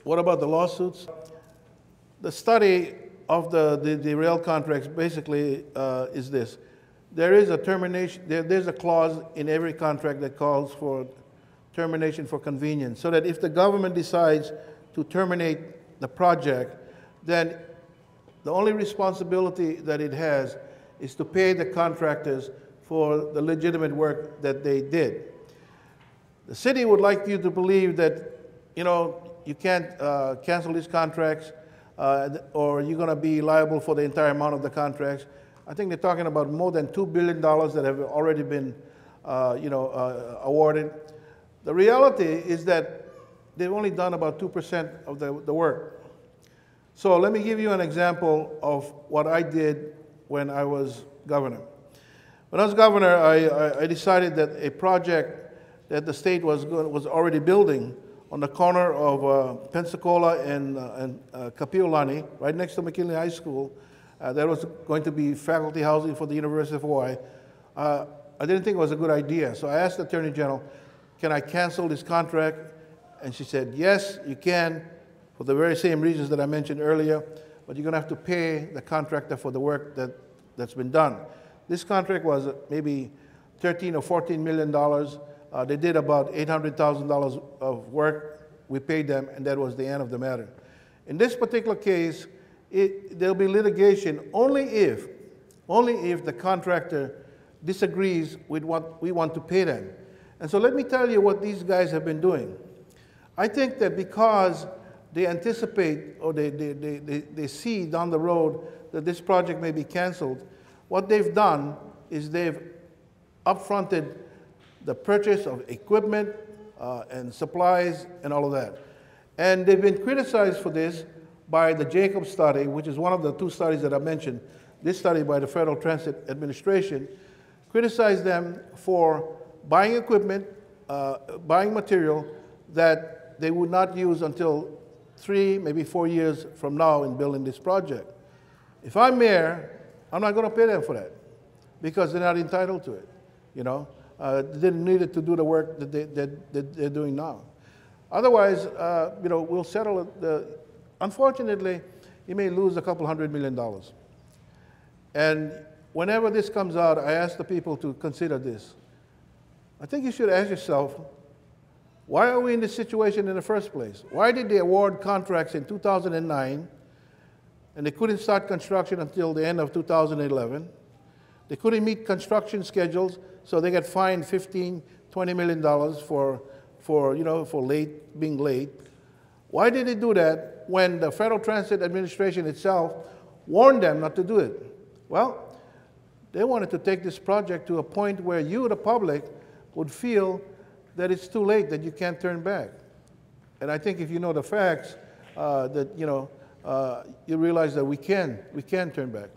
What about the lawsuits? The study of the rail contracts basically is this. There is a termination, there's a clause in every contract that calls for termination for convenience, so that if the government decides to terminate the project, then the only responsibility that it has is to pay the contractors for the legitimate work that they did. The city would like you to believe that, you know, you can't cancel these contracts or you're going to be liable for the entire amount of the contracts. I think they're talking about more than $2 billion that have already been awarded. The reality is that they've only done about 2% of the work. So let me give you an example of what I did when I was governor. When I was governor, I decided that a project that the state was already building on the corner of Pensacola and Kapiolani, right next to McKinley High School, there was going to be faculty housing for the University of Hawaii. I didn't think it was a good idea, so I asked the Attorney General, can I cancel this contract? And she said, yes, you can, for the very same reasons that I mentioned earlier, but you're going to have to pay the contractor for the work that's been done. This contract was maybe $13 or $14 million. They did about $800,000 of work. We paid them, and that was the end of the matter. In this particular case, there'll be litigation only if the contractor disagrees with what we want to pay them. And so let me tell you what these guys have been doing. I think that because they anticipate or they see down the road that this project may be canceled, what they've done is they've upfronted the purchase of equipment and supplies and all of that. And they've been criticized for this by the Jacob study, which is one of the two studies that I mentioned. This study by the Federal Transit Administration criticized them for buying equipment, buying material that they would not use until 3, maybe 4 years from now in building this project. If I'm mayor, I'm not going to pay them for that because they're not entitled to it. You know, they didn't need it to do the work that they're doing now. Otherwise, you know, we'll settle it. Unfortunately, you may lose a couple $100 million. And whenever this comes out, I ask the people to consider this. I think you should ask yourself, why are we in this situation in the first place? Why did they award contracts in 2009 and they couldn't start construction until the end of 2011? They couldn't meet construction schedules, so they got fined $15, $20 million for being late. Why did they do that when the Federal Transit Administration itself warned them not to do it? Well, they wanted to take this project to a point where you, the public, would feel that it's too late, that you can't turn back. And I think if you know the facts, you realize that we can turn back.